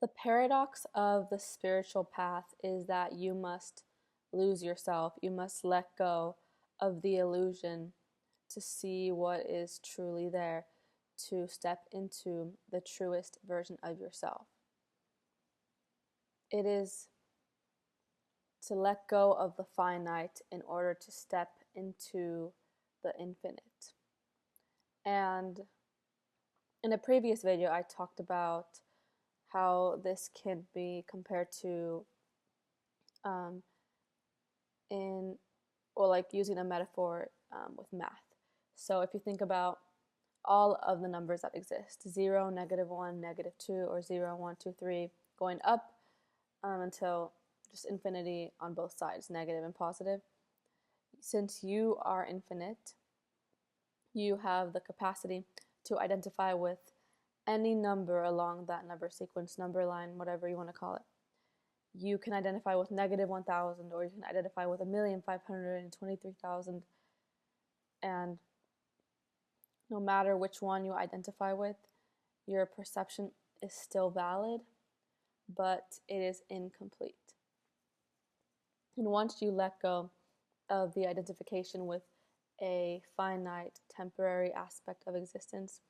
The paradox of the spiritual path is that you must lose yourself. You must let go of the illusion to see what is truly there, to step into the truest version of yourself. It is to let go of the finite in order to step into the infinite. And in a previous video, I talked about how this can be compared to um, in or like using a metaphor with math. So if you think about all of the numbers that exist, 0, -1, -2, or 0, 1, 2, 3, going up until just infinity on both sides, negative and positive. Since you are infinite, you have the capacity to identify with any number along that number sequence, number line, whatever you want to call it. You can identify with -1,000, or you can identify with 1,523,000, and no matter which one you identify with, your perception is still valid, but it is incomplete. And once you let go of the identification with a finite, temporary aspect of existence,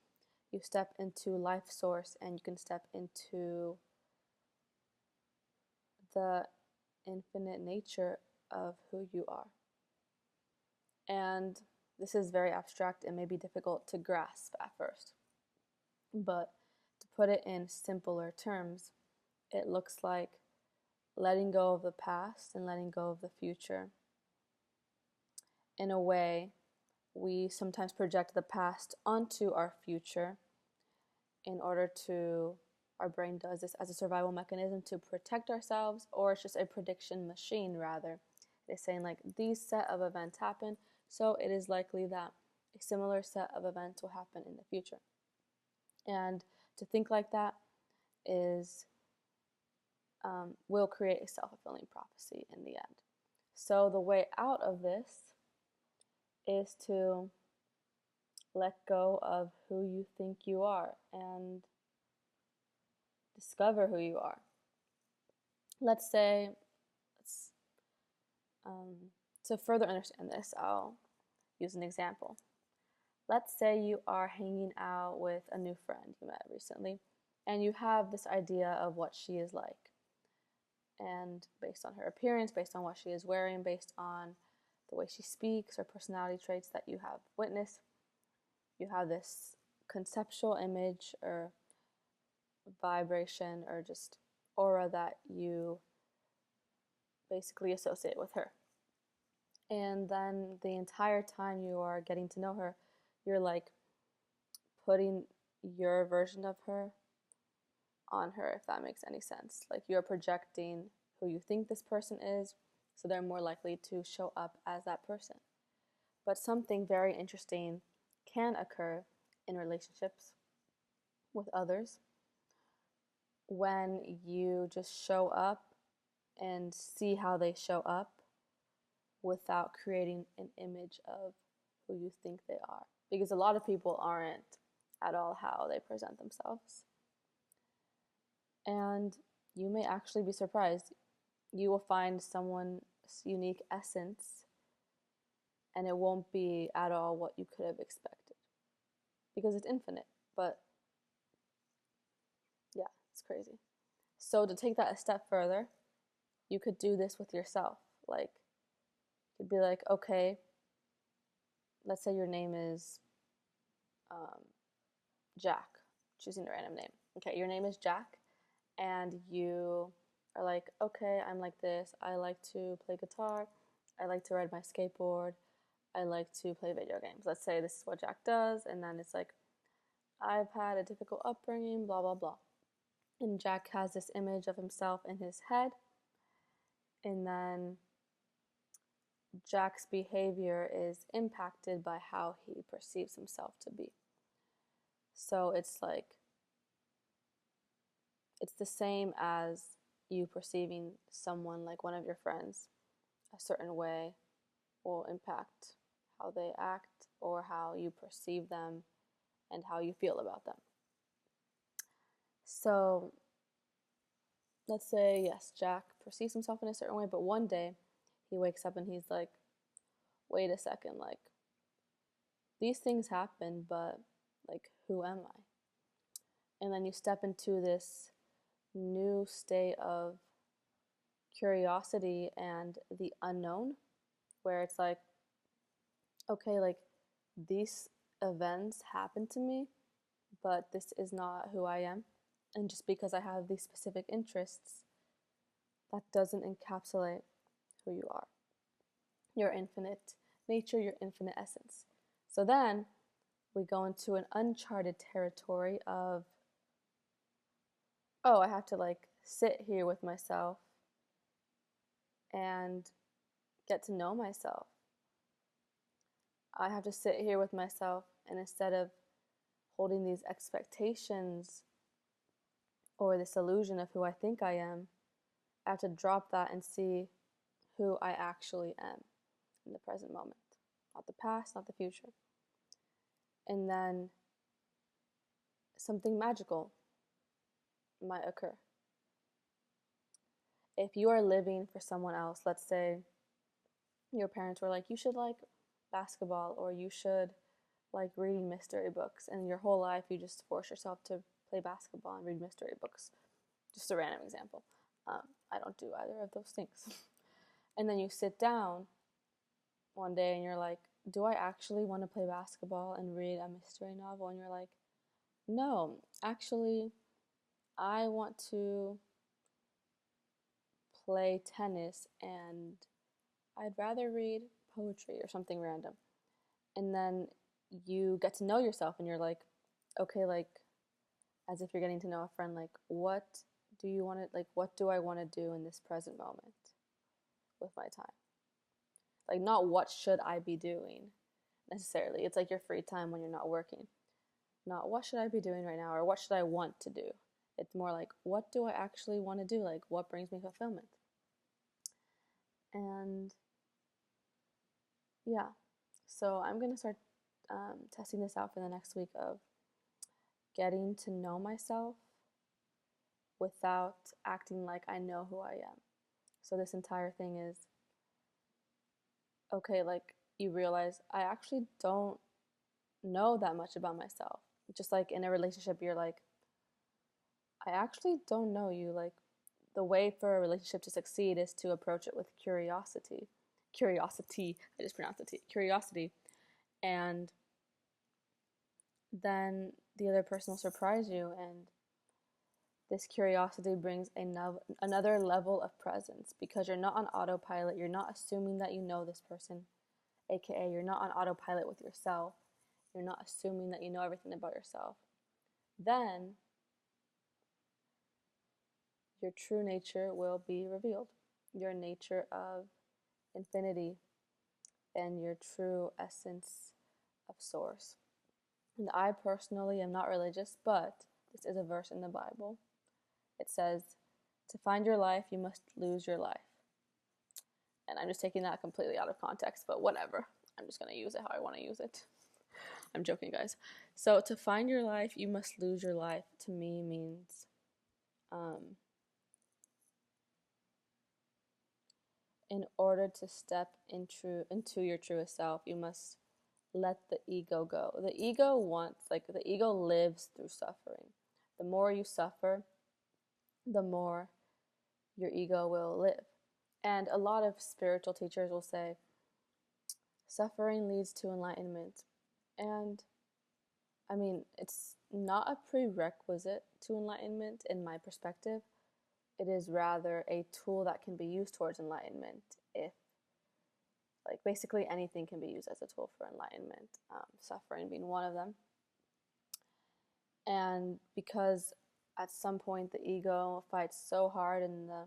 you step into life source, and you can step into the infinite nature of who you are. And this is very abstract and may be difficult to grasp at first. But to put it in simpler terms, it looks like letting go of the past and letting go of the future. In a way, we sometimes project the past onto our future in order to, our brain does this as a survival mechanism to protect ourselves, or it's just a prediction machine rather. It's saying like these set of events happen, so it is likely that a similar set of events will happen in the future. And to think like that is will create a self-fulfilling prophecy in the end. So the way out of this is to let go of who you think you are and discover who you are. Let's say, to further understand this, I'll use an example. Let's say you are hanging out with a new friend you met recently, and you have this idea of what she is like. And based on her appearance, based on what she is wearing, based on the way she speaks or personality traits that you have witnessed, you have this conceptual image or vibration or just aura that you basically associate with her. And then the entire time you are getting to know her, you're like putting your version of her on her, if that makes any sense. Like you're projecting who you think this person is, so they're more likely to show up as that person. But something very interesting can occur in relationships with others when you just show up and see how they show up without creating an image of who you think they are. Because a lot of people aren't at all how they present themselves. And you may actually be surprised. You will find someone's unique essence, and it won't be at all what you could have expected. Because it's infinite, but yeah, it's crazy. So to take that a step further, you could do this with yourself. Like, you'd be like, okay, let's say your name is Jack, choosing a random name. Okay, your name is Jack, and you are like, okay, I'm like this. I like to play guitar. I like to ride my skateboard. I like to play video games. Let's say this is what Jack does, and then it's like, I've had a difficult upbringing, blah, blah, blah. And Jack has this image of himself in his head, and then Jack's behavior is impacted by how he perceives himself to be. So it's like, it's the same as you perceiving someone, like one of your friends, a certain way will impact how they act or how you perceive them and how you feel about them. So let's say, yes, Jack perceives himself in a certain way, but one day he wakes up and he's like, wait a second, like, these things happen, but like, who am I? And then you step into this new state of curiosity and the unknown, where it's like, okay, like, these events happen to me, but this is not who I am. And just because I have these specific interests, that doesn't encapsulate who you are, your infinite nature, your infinite essence. So then we go into an uncharted territory of, oh, I have to like sit here with myself and get to know myself. I have to sit here with myself, and instead of holding these expectations or this illusion of who I think I am, I have to drop that and see who I actually am in the present moment. Not the past, not the future. And then something magical might occur. If you are living for someone else, let's say your parents were like, you should like basketball, or you should like reading mystery books, and your whole life you just force yourself to play basketball and read mystery books. Just a random example. I don't do either of those things. And then you sit down one day and you're like, do I actually want to play basketball and read a mystery novel? And you're like, no, actually, I want to play tennis and I'd rather read poetry or something random. And then you get to know yourself and you're like, okay, like, as if you're getting to know a friend, like, what do you want to, like, what do I want to do in this present moment with my time? Like, not what should I be doing necessarily. It's like your free time when you're not working. Not what should I be doing right now or what should I want to do. It's more like, what do I actually want to do? Like, what brings me fulfillment? And yeah, so I'm going to start testing this out for the next week of getting to know myself without acting like I know who I am. So this entire thing is, okay, like, you realize I actually don't know that much about myself. Just like in a relationship, you're like, I actually don't know you. Like, the way for a relationship to succeed is to approach it with curiosity. Curiosity, I just pronounced it T. Curiosity. And then the other person will surprise you, and this curiosity brings another level of presence because you're not on autopilot. You're not assuming that you know this person, aka you're not on autopilot with yourself. You're not assuming that you know everything about yourself. Then your true nature will be revealed. Your nature of infinity and your true essence of source. And I personally am not religious, but this is a verse in the Bible. It says, to find your life, you must lose your life. And I'm just taking that completely out of context, but whatever. I'm just going to use it how I want to use it. I'm joking, guys. So, to find your life, you must lose your life, to me means in order to step into your truest self, you must let the ego go. The ego the ego lives through suffering. The more you suffer, the more your ego will live. And a lot of spiritual teachers will say, suffering leads to enlightenment. And I mean, it's not a prerequisite to enlightenment in my perspective. It is rather a tool that can be used towards enlightenment if, like, basically anything can be used as a tool for enlightenment, suffering being one of them. And because at some point the ego fights so hard in the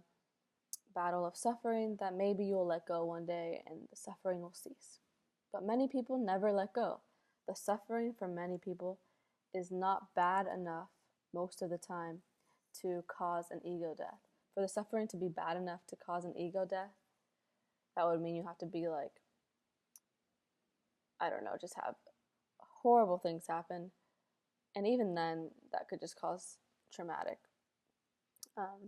battle of suffering that maybe you'll let go one day and the suffering will cease. But many people never let go. The suffering for many people is not bad enough most of the time to cause an ego death. For the suffering to be bad enough to cause an ego death, that would mean you have to be like, I don't know, just have horrible things happen. And even then, that could just cause traumatic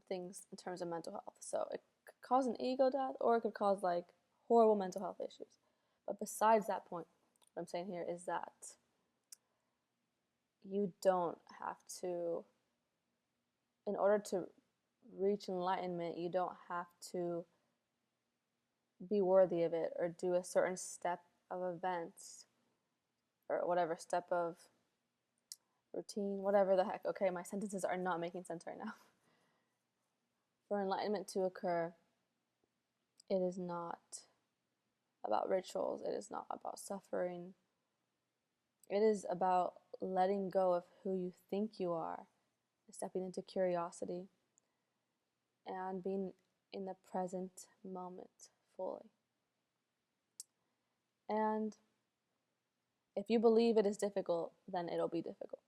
things in terms of mental health. So it could cause an ego death, or it could cause like horrible mental health issues. But besides that point, what I'm saying here is that you don't have to, in order to reach enlightenment, you don't have to be worthy of it or do a certain step of events or whatever step of routine, whatever the heck. Okay, my sentences are not making sense right now. For enlightenment to occur, it is not about rituals, it is not about suffering. It is about letting go of who you think you are, stepping into curiosity, and being in the present moment fully. And if you believe it is difficult, then it'll be difficult.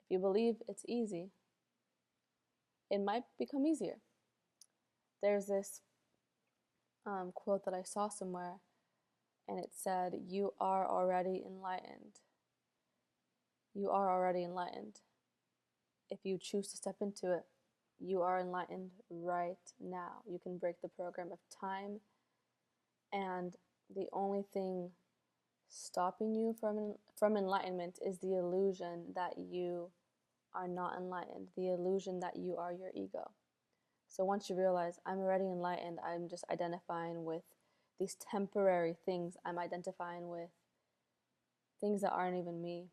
If you believe it's easy, it might become easier. There's this quote that I saw somewhere, and it said, "You are already enlightened. You are already enlightened. If you choose to step into it, you are enlightened right now. You can break the program of time, and the only thing stopping you from enlightenment is the illusion that you are not enlightened, the illusion that you are your ego." So once you realize, I'm already enlightened, I'm just identifying with these temporary things, I'm identifying with things that aren't even me,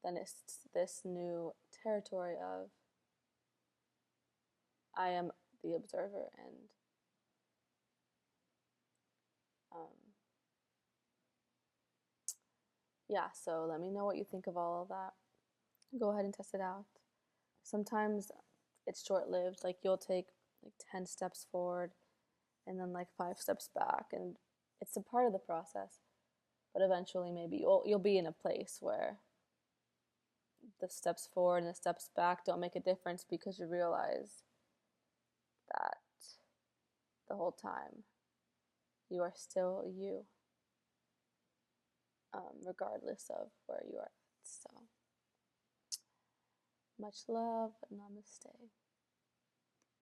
then it's this new territory of I am the observer. And yeah, so let me know what you think of all of that. Go ahead and test it out. Sometimes it's short-lived, like you'll take like 10 steps forward and then like 5 steps back, and it's a part of the process. But eventually maybe you'll be in a place where the steps forward and the steps back don't make a difference, because you realize that the whole time you are still you, regardless of where you are at. So much love, namaste.